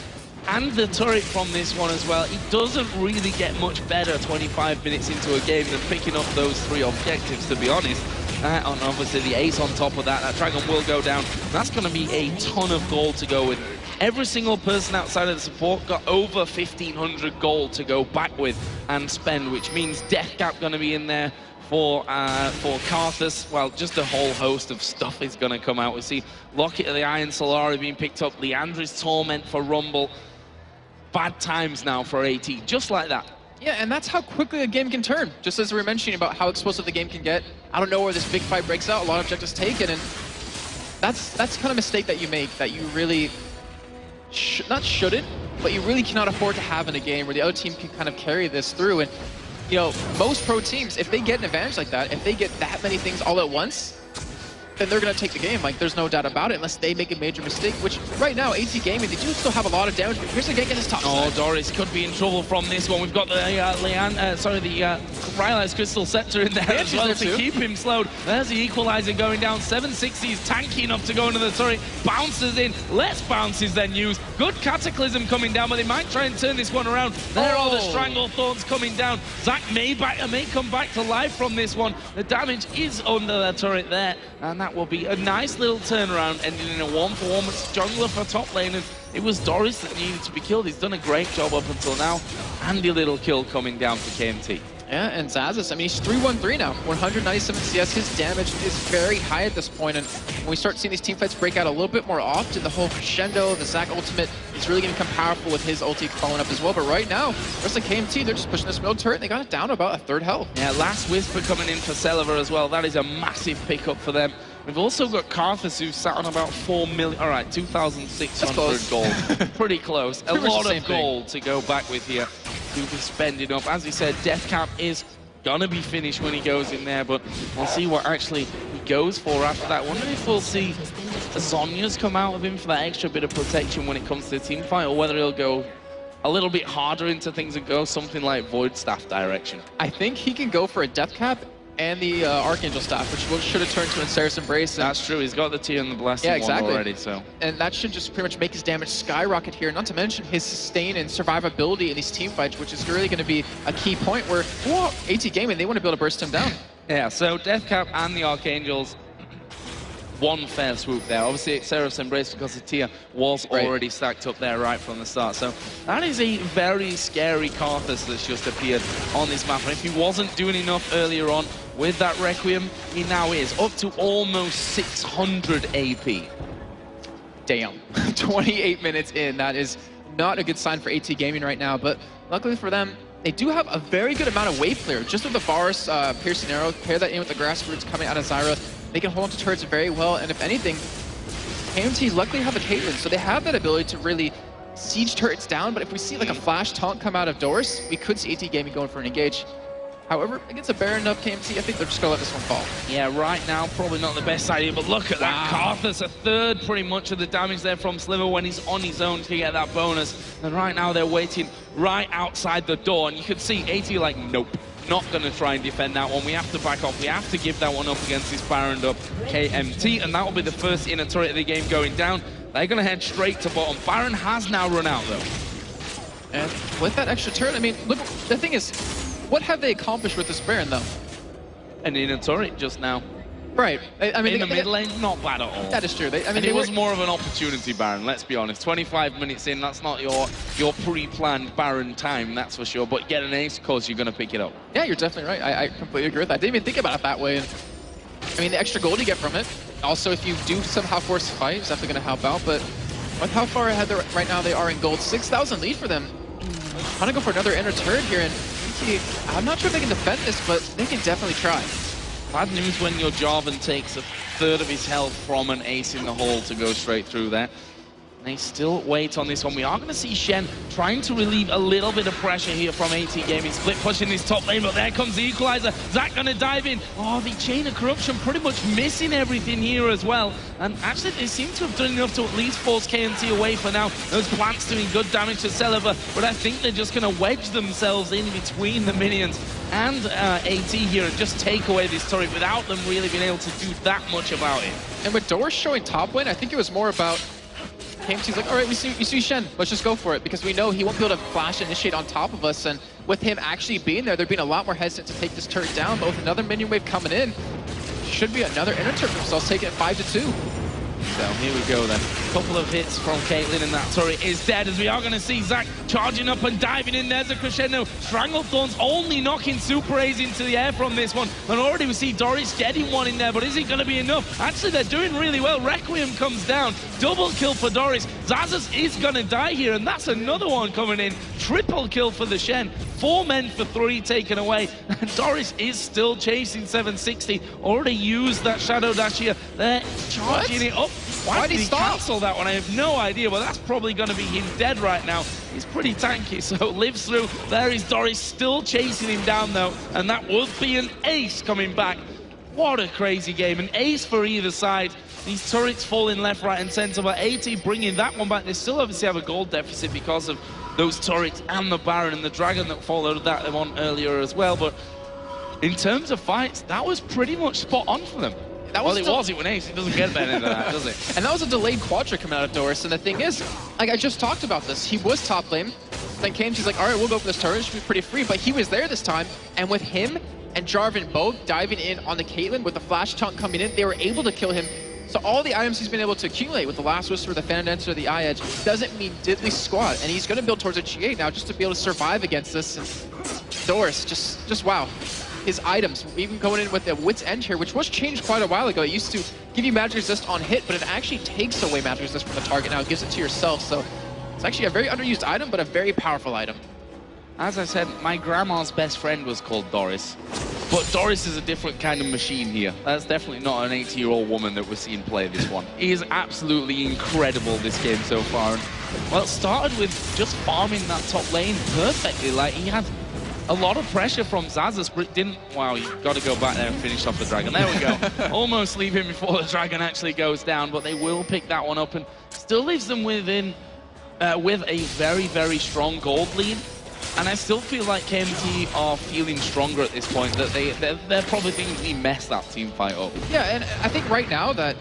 and the turret from this one as well. It doesn't really get much better 25 minutes into a game than picking up those 3 objectives, to be honest. And obviously the ace on top of that, that Dragon will go down. That's going to be a ton of gold to go with. Every single person outside of the support got over 1,500 gold to go back with and spend, which means Death Gap going to be in there for Karthus. Well, just a whole host of stuff is going to come out. We see Locket of the Iron Solari being picked up, Leandra's Torment for Rumble. Bad times now for AT, just like that. Yeah, and that's how quickly a game can turn. Just as we were mentioning about how explosive the game can get, I don't know where this big fight breaks out, a lot of objectives taken, and that's kind of mistake that you make that you really, not shouldn't, but you really cannot afford to have in a game where the other team can kind of carry this through. And, you know, most pro teams, if they get an advantage like that, if they get that many things all at once, then they're going to take the game. Like, there's no doubt about it, unless they make a major mistake, which right now, AT Gaming, they do still have a lot of damage, but here's the gank in this top Oh, side. Doris could be in trouble from this one. We've got the Rylai's Crystal Scepter in there as well to keep him slowed. There's the equalizer going down. 760 is tanky enough to go into the turret. Bounces in. Less bounces than used. Good Cataclysm coming down, but they might try and turn this one around. There are the Strangle Thorns coming down. Zach may come back to life from this one. The damage is under the turret there, and that will be a nice little turnaround, ending in a 1-for-1. It's jungler for top lane, and it was Doris that needed to be killed. He's done a great job up until now. Handy little kill coming down for KMT. Yeah, and Zazas, I mean, he's 3-1-3 now. 197 CS. His damage is very high at this point, and when we start seeing these team fights break out a little bit more often, the whole crescendo, the Zac ultimate is really going to become powerful with his ulti following up as well. But right now, rest of KMT, they're just pushing this middle turret, and they got it down to about a third health. Yeah, Last Whisper coming in for Celiver as well. That is a massive pickup for them. We've also got Karthus, who's sat on about 4 million. All right, 2,600 gold. Pretty close. A lot of gold to go back with here to be spending up. As he said, Death Cap is gonna be finished when he goes in there, but we'll see what actually he goes for after that. I wonder if we'll see Zhonya's come out of him for that extra bit of protection when it comes to the team fight, or whether he'll go a little bit harder into things and go something like Void Staff direction. I think he can go for a Death Cap and the Archangel Staff, which should have turned to Ensar's Embrace. That's true, he's got the Tear and the Blessing one already, so. And that should just pretty much make his damage skyrocket here, not to mention his sustain and survivability in these team fights, which is really going to be a key point where, whoa, AT Gaming, they want to be able to burst him down. Yeah, so Death Cap and the Archangels, one fair swoop there. Obviously, Ensar's Embrace, because the Tear was already stacked up there right from the start. So that is a very scary Karthus that's just appeared on this map. And if he wasn't doing enough earlier on with that Requiem, he now is up to almost 600 AP. Damn. 28 minutes in. That is not a good sign for AT Gaming right now. But luckily for them, they do have a very good amount of wave clear. Just with the Varus Piercing Arrow, pair that in with the Grassroots coming out of Zyra, they can hold on to turrets very well. And if anything, KMT luckily have a Caitlyn, so they have that ability to really siege turrets down. But if we see like a flash taunt come out of Doris, we could see AT Gaming going for an engage. However, against a Baron of KMT, I think they're just going to let this one fall. Yeah, right now, probably not the best idea, but look at that Karthus, a third pretty much of the damage there from Sliver when he's on his own to get that bonus. And right now, they're waiting right outside the door, and you can see AT like, nope, not going to try and defend that one. We have to back off. We have to give that one up against this Baron up KMT, and that will be the first inner turret of the game going down. They're going to head straight to bottom. Baron has now run out, though. And with that extra turret, I mean, look, the thing is, what have they accomplished with this Baron, though? An inner turret just now. Right. I mean, in the mid lane, not bad at all. That is true. I mean, it was more of an opportunity Baron, let's be honest. 25 minutes in, that's not your pre-planned Baron time, that's for sure. But get an ace, of course, you're going to pick it up. Yeah, you're definitely right. I completely agree with that. I didn't even think about it that way. And, I mean, the extra gold you get from it. Also, if you do somehow force a fight, it's definitely going to help out. But with how far ahead right now they are in gold, 6,000 lead for them. Trying to go for another inner turret here, and I'm not sure if they can defend this, but they can definitely try. Bad news when your Jarvan takes a third of his health from an ace in the hole to go straight through there. They still wait on this one. We are going to see Shen trying to relieve a little bit of pressure here from AT Gaming. Split pushing this top lane, but there comes the equalizer. Zac going to dive in. Oh, the Chain of Corruption pretty much missing everything here as well. And actually, they seem to have done enough to at least force KMT away for now. Those plants doing good damage to Celiver, but I think they're just going to wedge themselves in between the minions and AT here and just take away this turret without them really being able to do that much about it. And with Doris showing top lane, I think it was more about KMT's like, all right, we see Shen, let's just go for it, because we know he won't be able to flash initiate on top of us, and with him actually being there, they're being a lot more hesitant to take this turret down, but with another minion wave coming in, should be another inner turret for themselves, taking it 5-2. So here we go then. A couple of hits from Caitlyn and that turret is dead, as we are going to see Zac charging up and diving in. There's a crescendo. Stranglethorns only knocking Super A's into the air from this one. And already we see Doris getting one in there, but is it going to be enough? Actually, they're doing really well. Requiem comes down. Double kill for Doris. Zazas is going to die here, and that's another one coming in. Triple kill for the Shen. 4 men for 3 taken away. And Doris is still chasing 760. Already used that Shadow Dash here. They're charging it up. Why did he cancel that one? I have no idea, but that's probably going to be him dead right now. He's pretty tanky, so lives through. There is Doris still chasing him down, though, and that would be an ace coming back what a crazy game. An ace for either side. These turrets falling left, right, and center, but AT bringing that one back. They still obviously have a gold deficit because of those turrets and the Baron and the Dragon that followed that one earlier as well. But in terms of fights, that was pretty much spot on for them. Well, it went ace. It doesn't get better than that, does it? And that was a delayed Quadra coming out of Doris. And the thing is, like I just talked about this, he was top lane. Then KMT's like, all right, we'll go for this turret. It should be pretty free. But he was there this time. And with him and Jarvan both diving in on the Caitlyn with the flash chunk coming in, they were able to kill him. So all the items he's been able to accumulate with the Last Whisper, the Phantom Dancer, the Eye Edge, doesn't mean diddly squat. And he's going to build towards a G8 now just to be able to survive against this. And Doris, just wow. His items, even going in with the Wit's End here, which was changed quite a while ago. It used to give you magic resist on hit, but it actually takes away magic resist from the target. Now it gives it to yourself. So it's actually a very underused item, but a very powerful item. As I said, my grandma's best friend was called Doris. But Doris is a different kind of machine here. That's definitely not an 80-year-old woman that we're seeing play this one. He is absolutely incredible this game so far. And, well, it started with just farming that top lane perfectly. Like, he had a lot of pressure from Xaxus, but it didn't... Wow, you've got to go back there and finish off the Dragon. There we go. Almost leave him before the Dragon actually goes down, but they will pick that one up and still leaves them with a very, very strong gold lead. And I still feel like KMT are feeling stronger at this point, that they're probably thinking we messed that team fight up. Yeah, and I think right now that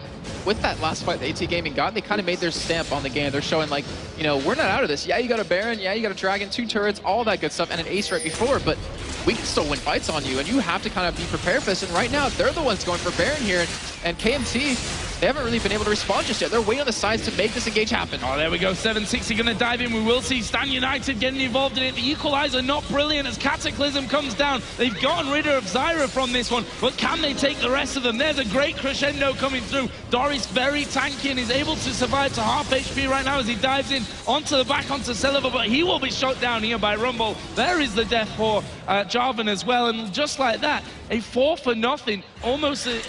with that last fight that AT Gaming got, they kind of made their stamp on the game. They're showing like, you know, we're not out of this. Yeah, you got a Baron, yeah, you got a Dragon, 2 turrets, all that good stuff, and an ace right before, but we can still win fights on you, and you have to kind of be prepared for this. And right now, they're the ones going for Baron here, and KMT, they haven't really been able to respond just yet. They're waiting on the sides to make this engage happen. Oh, there we go. 760 going to dive in. We will see Stan United getting involved in it. The equalizer not brilliant as Cataclysm comes down. They've gotten rid of Zyra from this one, but can they take the rest of them? There's a great crescendo coming through. Doris very tanky and is able to survive to half HP right now as he dives in onto the back onto Celeber, but he will be shot down here by Rumble. There is the death for Jarvan as well, and just like that, a 4-for-0, almost a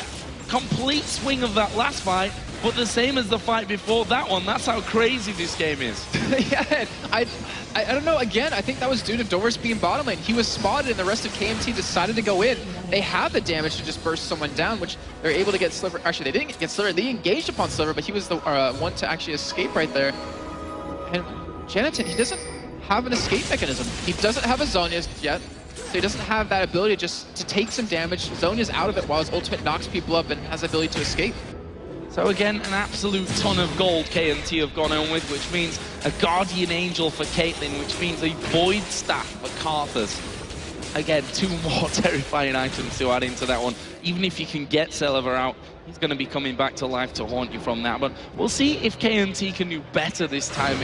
complete swing of that last fight, but the same as the fight before that one. That's how crazy this game is. Yeah, I don't know. Again, I think that was due to Doris being bottom lane. He was spotted, and the rest of KMT decided to go in. They have the damage to just burst someone down, which they're able to get Sliver. Actually, they didn't get Sliver. They engaged upon Sliver, but he was the one to actually escape right there. And Janitin, he doesn't have an escape mechanism. He doesn't have a Zhonya's yet. So he doesn't have that ability just to take some damage. Zhonya's out of it while his ultimate knocks people up and has the ability to escape. So again, an absolute ton of gold KMT have gone on with, which means a Guardian Angel for Caitlyn, which means a Void Staff for Karthus. Again, 2 more terrifying items to add into that one. Even if you can get Celeber out, he's going to be coming back to life to haunt you from that. But we'll see if KMT can do better this time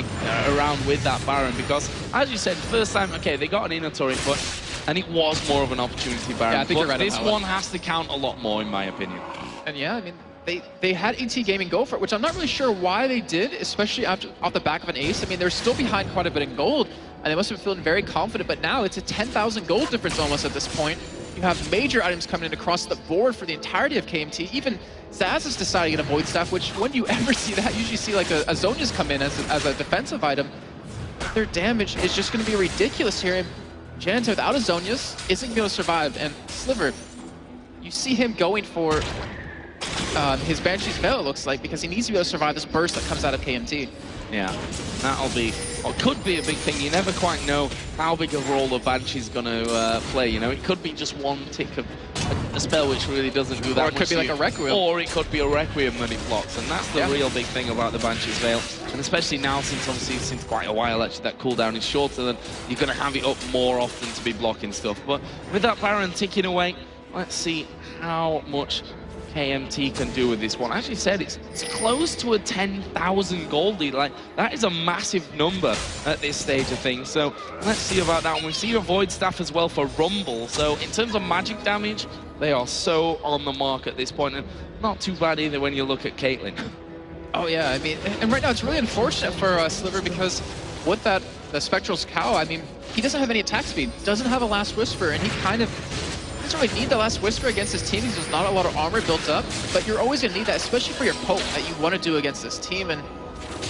around with that Baron, because, as you said, first time, okay, they got an inner turret, and it was more of an opportunity Baron. Yeah, I think you're right. This one has to count a lot more, in my opinion. And yeah, I mean, they had AT Gaming go for it, which I'm not really sure why they did, especially off the back of an ace. I mean, they're still behind quite a bit in gold, and they must have been feeling very confident, but now it's a 10,000 gold difference almost at this point. You have major items coming in across the board for the entirety of KMT. Even Xaxus decided to get a Void Staff, which when you ever see that, you usually see like a Zhonya's come in as a defensive item. Their damage is just going to be ridiculous here. Janitor without a Zhonya's isn't going to survive, and Sliver, you see him going for his Banshee's Veil, it looks like, because he needs to be able to survive this burst that comes out of KMT. Yeah, that'll be, or could be a big thing. You never quite know how big a role the Banshee's going to play, you know. It could be just one tick of a spell which really doesn't do that much. Or it could be like a Requiem. Or it could be a Requiem that it blocks, and that's the real big thing about the Banshee's Veil. And especially now, since obviously since quite a while, actually, that cooldown is shorter, than you're going to have it up more often to be blocking stuff. But with that Baron ticking away, let's see how much KMT can do with this one. As you said, it's close to a 10,000 gold lead. Like, that is a massive number at this stage of things. So let's see about that. And we see a Void Staff as well for Rumble. So in terms of magic damage, they are so on the mark at this point, and not too bad either when you look at Caitlyn. Oh yeah, I mean, and right now it's really unfortunate for Sliver, because with that, the Spectral's Cow, I mean, he doesn't have any attack speed, doesn't have a Last Whisper, and he kind of doesn't really need the Last Whisper against his team because there's not a lot of armor built up, but you're always going to need that, especially for your poke that you want to do against this team. And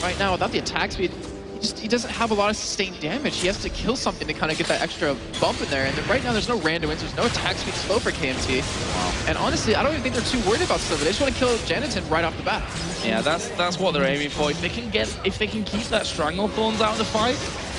right now, without the attack speed, he he doesn't have a lot of sustained damage. He has to kill something to kind of get that extra bump in there. And then right now, there's no random wins. There's no attack speed slow for KMT. And honestly, I don't even think they're too worried about Sliver. They just want to kill Janatan right off the bat. Yeah, that's what they're aiming for. If they can keep that Stranglethorns out of the fight,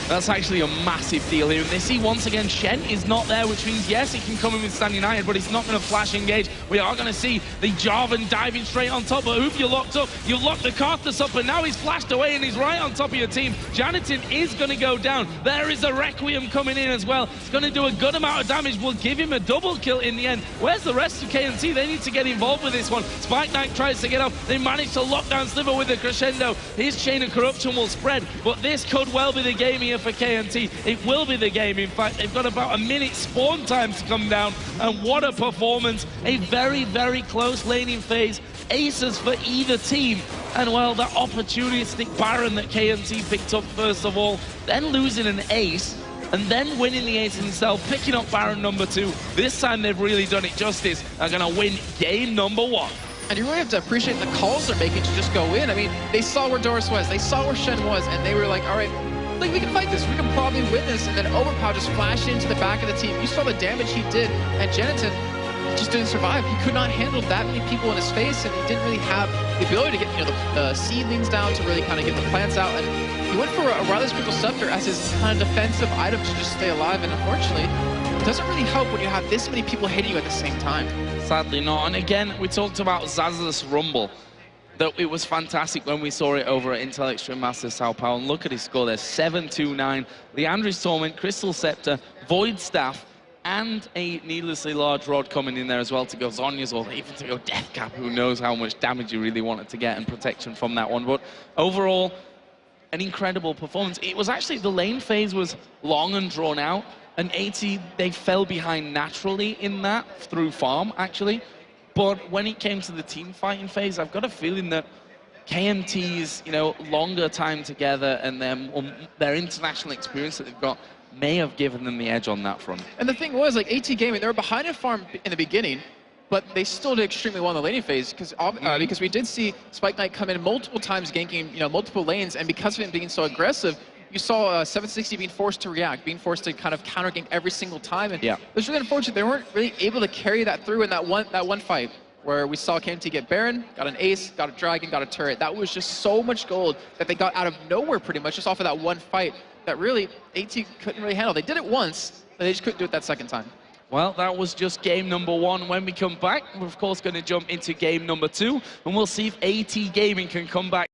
that's actually a massive deal here. And they see once again Shen is not there, which means yes, he can come in with Stand United, but he's not going to flash engage. We are going to see the Jarvan diving straight on top. But Oof, you're locked up. You've locked the Karthus up, and now he's flashed away and he's right on top of your team. Janatan is going to go down. There is a Requiem coming in as well. It's going to do a good amount of damage. We'll give him a double kill in the end. Where's the rest of KMT? They need to get involved with this one. Spike Knight tries to get off. They manage to lock down Sliver with the crescendo. His chain of corruption will spread, but this could well be the game here for KMT. It will be the game. In fact, they've got about a minute spawn time to come down, and what a performance. A very, very close laning phase. Aces for either team, and well, that opportunistic Baron that KMT picked up first of all, then losing an ace, and then winning the ace himself, picking up Baron number 2. This time they've really done it justice. They're going to win game number 1. And you really have to appreciate the calls they're making to just go in. I mean, they saw where Doris was, they saw where Shen was, and they were like, all right, we can fight this, we can probably win this. And then Overpower just flashed into the back of the team. You saw the damage he did, and Janatan just didn't survive. He could not handle that many people in his face, and he didn't really have the ability to get the seedlings down to really kind of get the plants out. And he went for a Riley's Crystal Scepter as his kind of defensive item to just stay alive, and unfortunately, it doesn't really help when you have this many people hitting you at the same time. Sadly not. And again, we talked about Zaz's Rumble. That it was fantastic when we saw it over at Intel Extreme Masters Sao Paulo. And look at his score there, 7-2-9. Leandri's Torment, Crystal Scepter, Void Staff, and a needlessly large rod coming in there as well to go Zhonya's, or even to go Death Cap. Who knows how much damage you really wanted to get and protection from that one. But overall, an incredible performance. It was actually, the lane phase was long and drawn out, and AT, they fell behind naturally in that through farm, actually. But when it came to the team fighting phase, I've got a feeling that KMT's, longer time together and their international experience that they've got may have given them the edge on that front. And the thing was, like, AT Gaming, they were behind in farm in the beginning, but they still did extremely well in the laning phase because we did see Spike Knight come in multiple times, ganking multiple lanes, and because of him being so aggressive, you saw 760 being forced to react, being forced to kind of counter gank every single time, and it was really unfortunate they weren't really able to carry that through in that one fight where we saw KMT get Baron, got an ace, got a dragon, got a turret. That was just so much gold that they got out of nowhere pretty much just off of that one fight that really AT couldn't really handle. They did it once, but they just couldn't do it that second time. Well, that was just game number 1. When we come back, we're of course going to jump into game number 2, and we'll see if AT Gaming can come back.